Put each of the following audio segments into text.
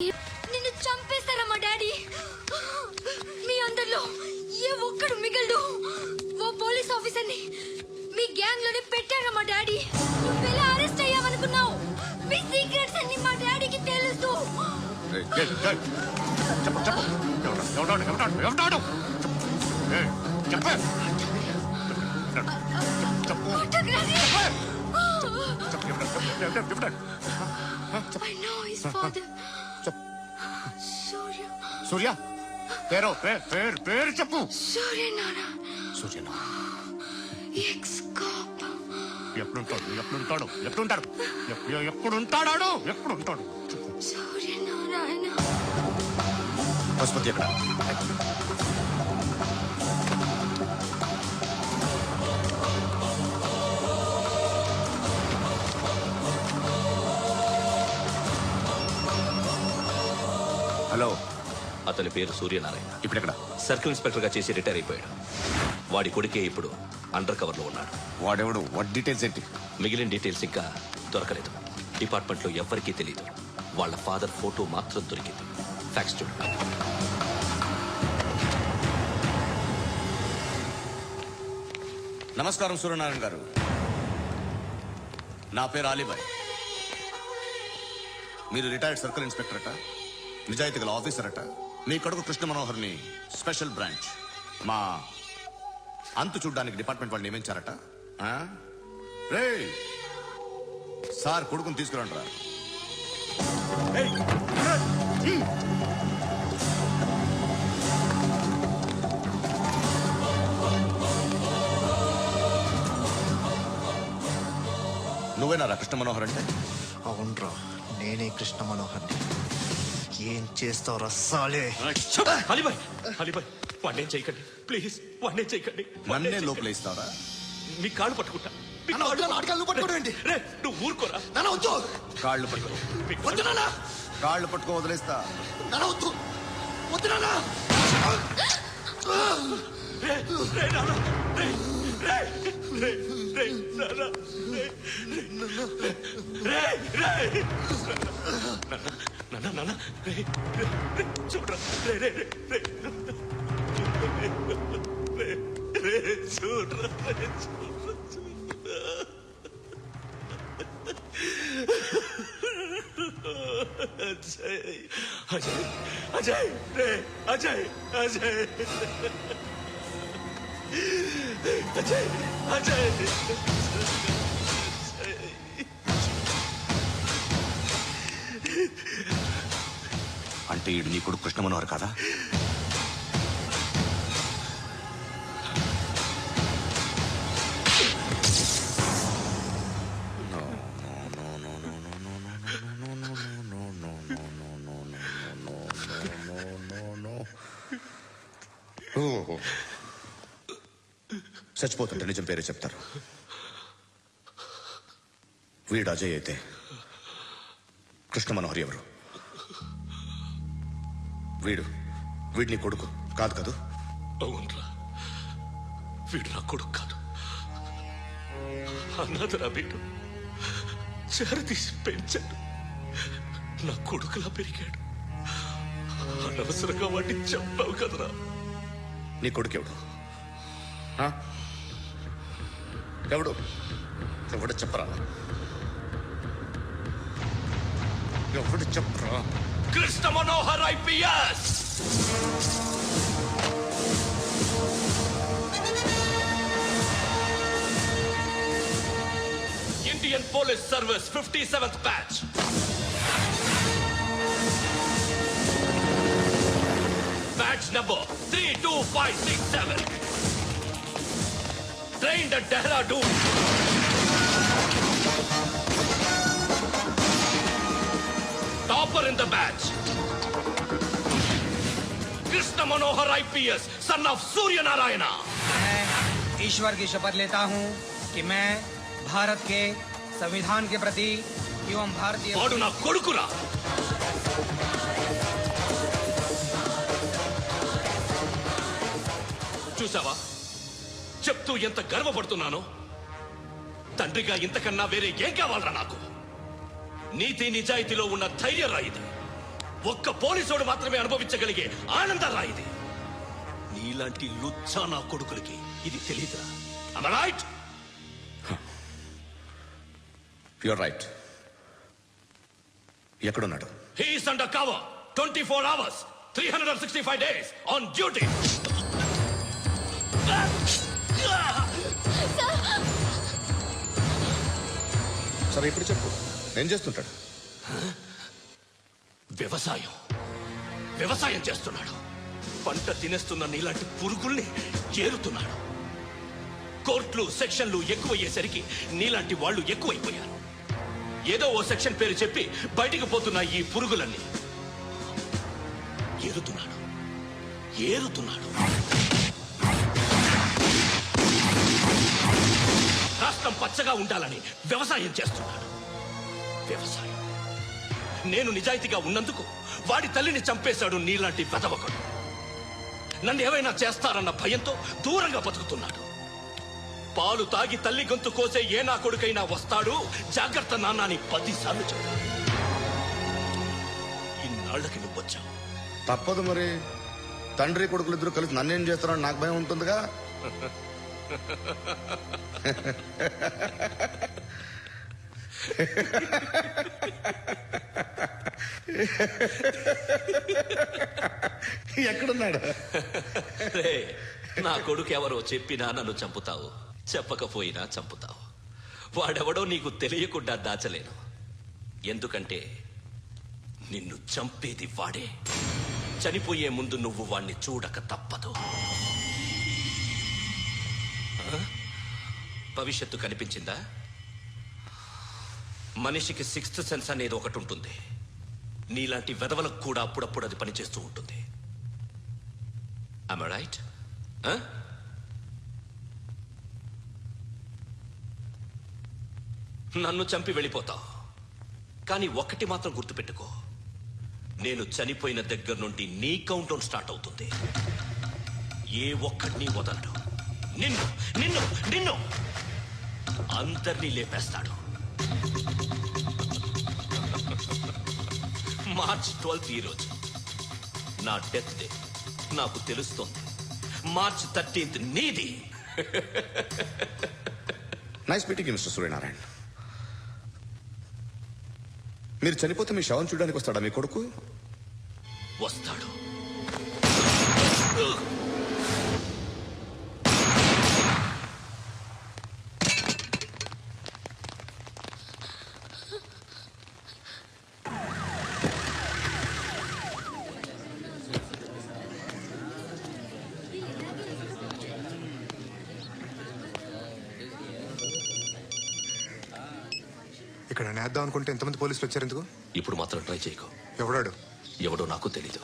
నిన్ను చంపేస్తారా మా డాడీ? మీ అందరిలో ఏ ఒక్కడు మిగలడు. ఓ పోలీస్ ఆఫీసర్ని మీ గ్యాంగ్ లోనే పెట్టారా మా డాడీ? నువ్వెలా అరెస్ట్ అయ్యావనుకున్నావు? మీ సీక్రెట్స్ అన్ని మా డాడీకి తెలుసు. I know his father. Surya పేరు చెప్పు. Suryanarayana ex cop. ఎప్పుడుంటాడు సూర్యనారాయణ. పశుపతి ఎక్కడ? హలో, అతని పేరు సూర్యనారాయణ. ఇప్పుడు ఎక్కడ? సర్కిల్ ఇన్స్పెక్టర్ గా చేసి రిటైర్ అయిపోయాడు. వాడి కొడుకే ఇప్పుడు అండర్ కవర్ లో ఉన్నాడు. వాడెవడు? వాట్ డీటెయిల్స్ ఏంటి? మిగిలిన డీటెయిల్స్ ఇంకా దొరకలేదు. డిపార్ట్మెంట్ లో ఎవ్వరికీ తెలియదు. వాళ్ళ ఫాదర్ ఫోటో మాత్రం దొరికింది. ఫ్యాక్స్ చూడు. నమస్కారం సూర్యనారాయణ గారు. నా పేరు అలీబాయ్. మీరు రిటైర్డ్ సర్కిల్ ఇన్స్పెక్టర్ అట, నిజాయితీ గల ఆఫీసర్ అట. మీ కొడుకు కృష్ణ మనోహర్ని స్పెషల్ బ్రాంచ్ మా అంతు చూడ్డానికి డిపార్ట్మెంట్ వాళ్ళు నియమించారట. రే సార్, కొడుకుని తీసుకురండి రా. నువ్వేనారా కృష్ణ మనోహర్ అంటే? అవునరా, నేనే కృష్ణ మనోహర్ని. ఏం చేస్తావు రస్సాలే? వాడినే చేయకండి ప్లీజ్, వాడినే చేయకండి. నన్నే లోపల ఇస్తావరా? మీ కాళ్ళు పట్టుకుంటా. నువ్వు ఊరుకోరా. కాళ్ళు పట్టుకో. కాళ్ళు పట్టుకో, వదిలేస్తా. చూడరా, అజయ్ రే, అజయ్ అజయ్ అజయ్ అజయ్. అంటే ఈడు నీ కొడుకు కృష్ణ మనోహర్ కాదా? చచ్చిపోతుంటే నిజం పేరే చెప్తారు. వీడు అజయ్ అయితే కృష్ణ మనోహర్ ఎవరు? వీడు నీ కొడుకు కాదు కదూ? అవునరా, వీడు నా కొడుకు కాదు. అన్నదరా వీడు. చేరదీసి పెంచాడు. నా కొడుకులా పెరిగాడు. అనవసరంగా వాడిని చంపావు కదరా. నీ కొడుకు ఎవడు? ఎవడు చెప్పరా? ఎవడు చెప్పరా? Krishna Manohar IPS. Indian police service 57th batch. Batch number 32567. Trained at Dehradun. Topper in the batch. Krishna Manohar IPS, son of Surya Narayana. मैं ईश्वर की शपथ लेता हूँ कि मैं भारत के संविधान के प्रति एवं भारतीय वाडु ना कोडुकुरा. చూసావా, చెప్తూ ఎంత గర్వపడుతున్నానో. తండ్రిగా ఇంతకన్నా వేరే ఏం కావాలరా నాకు? నీతి నిజాయితీలో ఉన్న ధైర్యం రా ఇది. ఒక్క పోలీసోడు మాత్రమే అనుభవించగలిగే ఆనందరా ఇది. నీలాంటి లుచ్చా నా కొడుకులకి ఇది తెలీదురా. రైట్? You're right. ఎక్కడున్నాడు? He's under cover 24 hours 365 days on duty. సరే ఇప్పుడు చెప్పు, ఏం చేస్తుంటాడు? వ్యవసాయం చేస్తున్నాడు. పంట తినేస్తున్న నీలాంటి పురుగుల్ని చేరుతున్నాడు. కోర్టులు సెక్షన్లు ఎక్కువయ్యేసరికి నీలాంటి వాళ్ళు ఎక్కువైపోయారు. ఏదో ఓ సెక్షన్ పేరు చెప్పి బయటికి పోతున్న ఈ పురుగులన్నీ ఏరుతున్నాడు. రాష్ట్రం పచ్చగా ఉండాలని వ్యవసాయం చేస్తున్నాడు. నేను నిజాయితీగా ఉన్నందుకు వాడి తల్లిని చంపేశాడు నీలాంటి వెధవకుడు. నన్ను ఏమైనా చేస్తారన్న భయంతో దూరంగా బతుకుతున్నాడు. పాలు తాగి తల్లి గొంతు కోసే ఏ నా కొడుకైనా వస్తాడు, జాగ్రత్త నాన్న అని 10 సార్లు చెప్పాడు. ఇన్నాళ్ళకి నువ్వొచ్చావు. తప్పదు మరి, తండ్రి కొడుకులు ఇద్దరు కలిసి నన్నేం చేస్తారని నాకు భయం ఉంటుందిగా. ఎక్కడున్నాడు? నా కొడుకు ఎవరో చెప్పినా నన్ను చంపుతావు, చెప్పకపోయినా చంపుతావు. వాడెవడో నీకు తెలియకుండా దాచలేను. ఎందుకంటే నిన్ను చంపేది వాడే. చనిపోయే ముందు నువ్వు వాణ్ణి చూడక తప్పదు. భవిష్యత్తు కనిపించిందా? మనిషికి 6th సెన్స్ అనేది ఒకటి ఉంటుంది. నీలాంటి వెధవలకు కూడా అప్పుడప్పుడు అది పనిచేస్తూ ఉంటుంది. Am I right? నన్ను చంపి వెళ్ళిపోతావు, కానీ ఒక్కటి మాత్రం గుర్తుపెట్టుకో, నేను చనిపోయిన దగ్గర నుండి నీ కౌంట్ డౌన్ స్టార్ట్ అవుతుంది. ఏ ఒక్కడిని వదలడు. నిన్ను నిన్ను నిన్ను అందరినీ లేపేస్తాడు. మార్చ్ 12 ఈ రోజు నా డెత్ డే. నాకు తెలుస్తోంది మార్చ్ 13th నీది. Nice meeting mister Suryanarayana. మీరు చనిపోతే మీ శవం చూడడానికి వస్తాడా మీ కొడుకు? వస్తాడు. ఇక్కడ నేద్దాం అనుకుంటే ఎంతమంది పోలీసులు వచ్చారు ఎందుకు? ఇప్పుడు మాత్రం ట్రై చేయకు. ఎవడాడు? ఎవడో నాకు తెలీదు.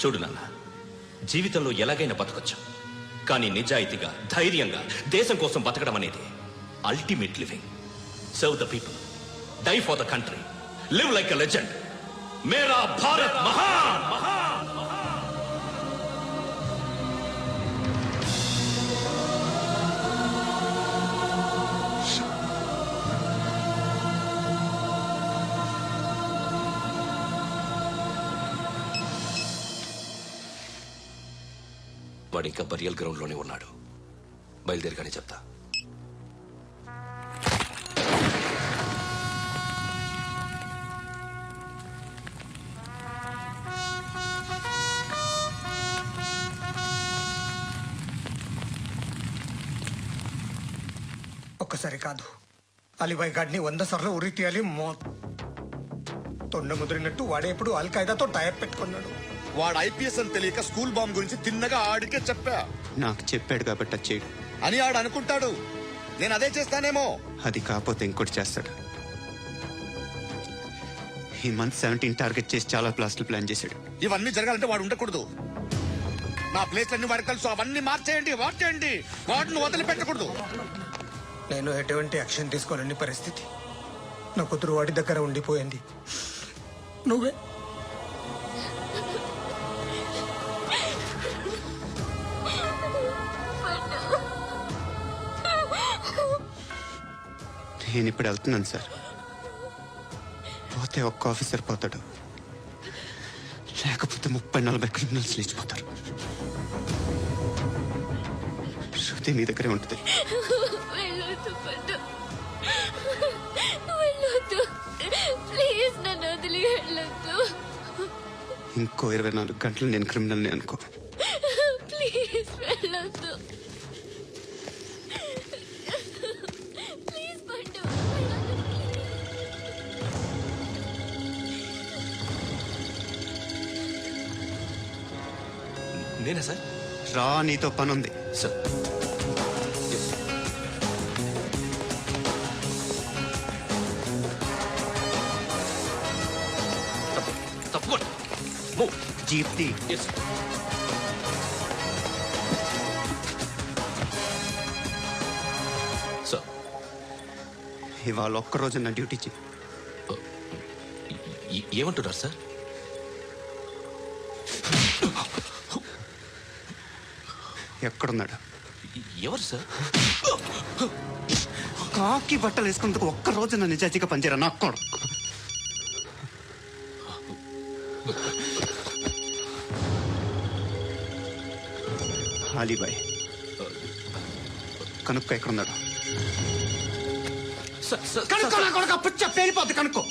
చూడు నాన్న, జీవితంలో ఎలాగైనా బతకొచ్చు, కానీ నిజాయితీగా ధైర్యంగా దేశం కోసం బతకడం అనేది ultimate living. Serve the people, die for the country, live like a legend. మేరా భారత్ మహాన్. వాడు ఇంకా బరియల్ గ్రౌండ్ లోనే ఉన్నాడు. బయలుదేరగానే చెప్తా. ఒక్కసారి కాదు, అలీబాయ్ గాడిని 100 సార్లు ఉరి తీయాలి. తొండ ముదిరినట్టు వాడేప్పుడు అల్ఖైదాతో టైప్ పెట్టుకున్నాడు. వాడు ఐపీఎస్ అని తెలియక స్కూల్ బాంబ్ గురించి తిన్నగా ఆడికే చెప్పా నాకు చెప్పాడు కాబట్టి అది చేయడు. అని ఆడు అనుకుంటాడు. నేను అదే చేస్తానేమో. అది కాకపోతే ఇంకోటి చేస్తాడు. ఈ మంత్ 17 టార్గెట్ చేసి చాలా ప్లాస్టులు ప్లాన్ చేశాడు. ఇవన్నీ జరగాలంటే వాడు ఉండకూడదు. నా ప్లేస్లన్నీ వాడికి తెలుసు. అవన్నీ మార్చేయండి, మార్చేయండి. వాటిని వదిలిపెట్టకూడదు. నేను ఎటువంటి యాక్షన్ తీసుకోలేని పరిస్థితి. నా కూతురు వాడి దగ్గర ఉండిపోయింది. నువ్వే నేను ఇప్పుడు వెళ్తున్నాను సార్. పోతే ఒక్క ఆఫీసర్ పోతాడు, లేకపోతే 30-40 క్రిమినల్స్ లేచిపోతారు. శృతి మీ దగ్గరే ఉంటుంది. వెళ్ళొద్దు పండు, వెళ్ళొద్దు ప్లీజ్, నన్ను వదిలి వెళ్ళొద్దు. ఇంకో 24 గంటలు నేను క్రిమినల్ని అనుకో. ప్లీజ్ వెళ్ళొద్దు, ప్లీజ్ పండు. నేనా సార్? రా, నీతో పని ఉంది. సార్, తప్పకుండా. జీప్ తీ. సార్, ఇవాళ ఒక్కరోజు నా డ్యూటీ చేయి. ఏమంటున్నారు సార్? ఎక్కడున్నాడు? ఎవరు సార్? కాకి బట్టలు వేసుకున్నందుకు ఒక్కరోజు నా నిజాయితీగా పనిచేయరా నాకు కూడా. అలీబాయ్ కనుక్కో ఎక్కడున్నాడు. కనుక్కో నా కొడుకు, పుచ్చ పేలిపోద్ది. కనుక్కో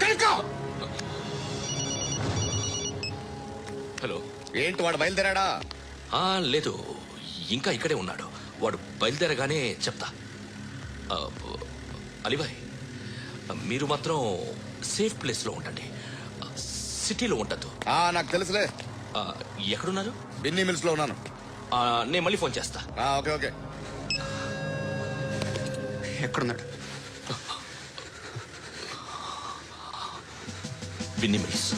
కనుక్కో. హలో, ఏంటి వాడు బయలుదేరాడా? లేదు, ఇంకా ఇక్కడే ఉన్నాడు. వాడు బయలుదేరగానే చెప్తా. అలీబాయ్, మీరు మాత్రం సేఫ్ ప్లేస్లో ఉండండి, సిటీలో ఉండద్దు. నాకు తెలుసులే. ఎక్కడున్నారు? బిన్నీ మిల్స్ లో ఉన్నాను. నేను మళ్ళీ ఫోన్ చేస్తా. Okay okay. ఎక్కడున్నాడు? బిన్నీ మిల్స్.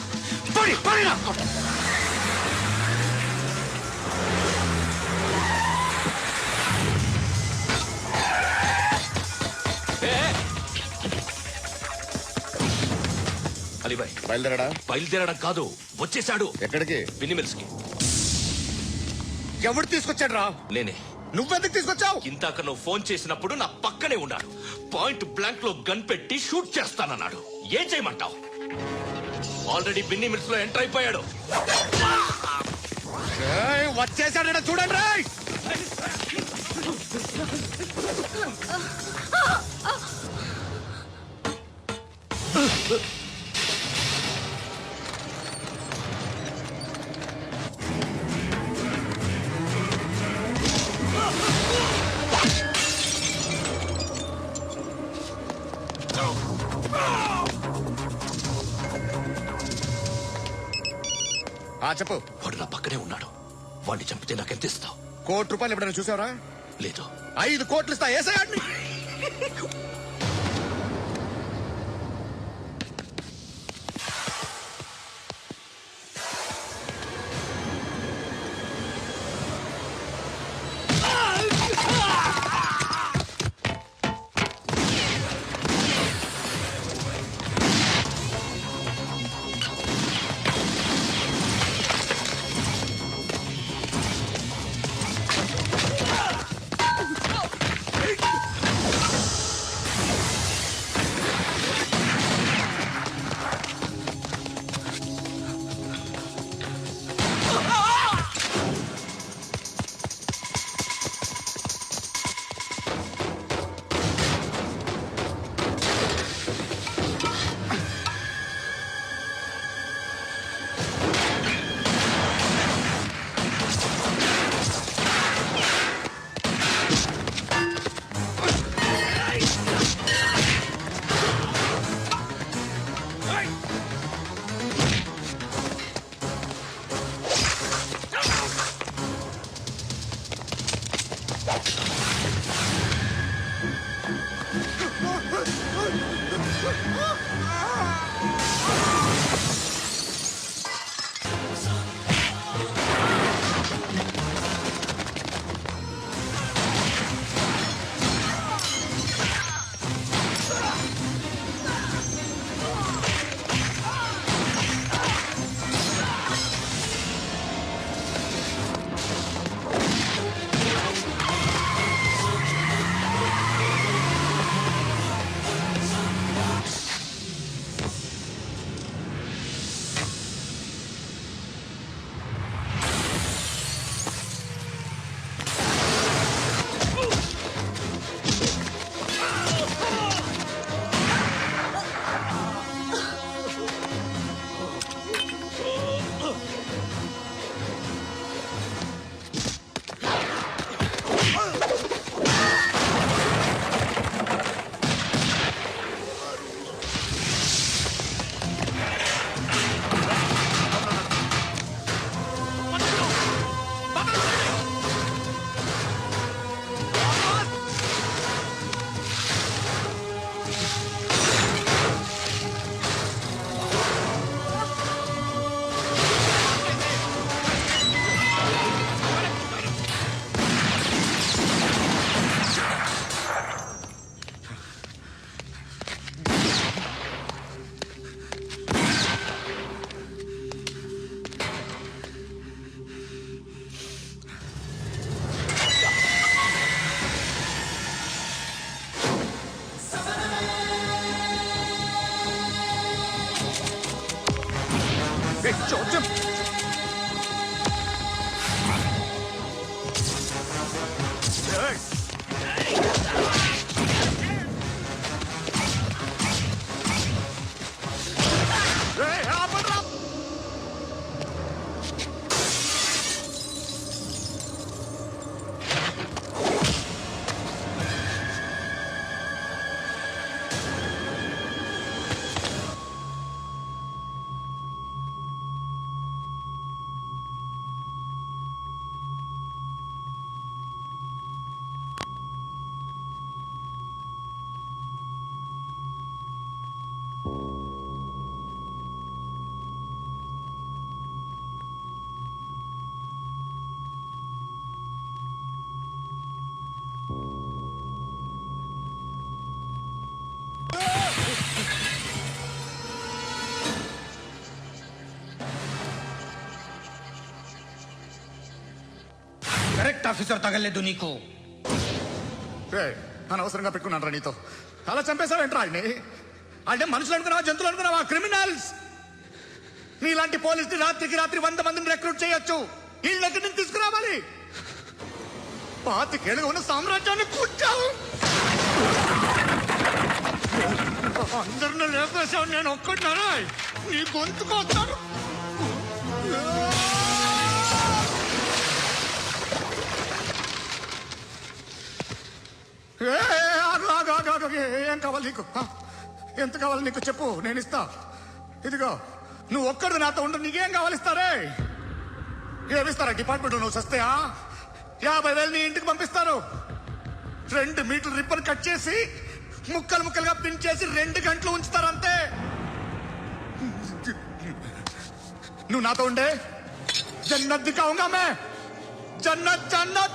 అలీబాయ్ బయలుదేరాడా? బయలుదేరడం కాదు, వచ్చేసాడు. ఎక్కడికి? బిన్నీ మిల్స్ కి. ఎవడు తీసుకొచ్చాడు రా? నేనే. నువ్వెందుకు తీసుకొచ్చావు? ఇందాక నువ్వు ఫోన్ చేసినప్పుడు నా పక్కనే ఉన్నాడు. పాయింట్ బ్లాంక్ లో గన్ పెట్టి షూట్ చేస్తానన్నాడు. ఏం చేయమంటావు? ఆల్రెడీ బిన్నీ మిల్స్ లో ఎంటర్ అయిపోయాడు. వచ్చేసాడ చూడండి రా. చెప్పు. వాడు నా పక్కనే ఉన్నాడు. వాడిని చంపితే నాకెంత ఇస్తావు? ₹1 ఎప్పుడైనా చూసావరా? లేదు. 5 కోట్లు ఇస్తా. ఏసాయాడిని. करेक्ट ऑफिसर तगल्ले दुनी को అనవసరంగా పెట్టుకున్నాను రా నీతో అలా చంపేశావేంట్రా ఆయన్ని అంటే మనుషులు అనుకున్నావా జంతువులు అనుకున్నావా క్రిమినల్స్ నీలాంటి పోలీసుని రాత్రికి రాత్రి 100 మందిని రిక్రూట్ చేయొచ్చు వీళ్ళ దగ్గర నుంచి తీసుకురావాలి 25 ఏళ్ళుగా ఉన్న సామ్రాజ్యాన్ని కూర్చావు అందరిని లేపేశావు నేను ఒక్కడినారా నీ గొంతుకొస్తాను ఏం కావాలి నీకు ఎంత కావాలి నీకు చెప్పు నేను ఇస్తా ఇదిగో నువ్వు ఒక్కడు నాతో ఉండు నీకేం కావాలిస్తారే ఏమిస్తారా డిపార్ట్మెంట్ నువ్వు సస్తేయా 50,000 నీ ఇంటికి పంపిస్తారు 2 మీటర్లు రిబ్బన్ కట్ చేసి ముక్కలు ముక్కలుగా పిన్ చేసి 2 గంటలు ఉంచుతారంతే నువ్వు నాతో ఉండే జన్నత్ దిఖాऊंगा मैं जन्नत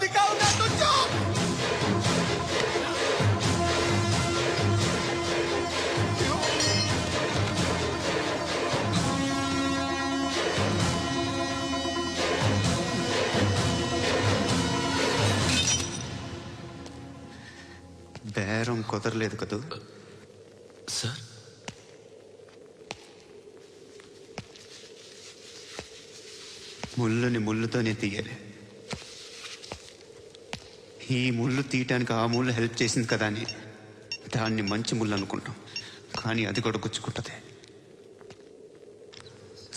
दिखाऊंगा तुझको బేరం కుదరలేదు కదూ సార్ ముళ్ళుని ముళ్ళుతోనే తీయాలి ఈ ముళ్ళు తీయటానికి ఆ ముళ్ళు హెల్ప్ చేసింది కదా అని దాన్ని మంచి ముళ్ళు అనుకుంటాం కానీ అది కూడా గుచ్చుకుంటుంది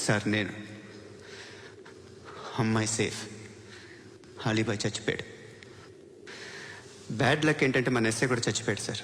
సార్ నేను అమ్మాయి సేఫ్ అలీబాయ్ చచ్చిపోయాడు బ్యాడ్ లక్ ఏంటంటే మన ఎస్ఐ కూడా చచ్చిపోయాడు సార్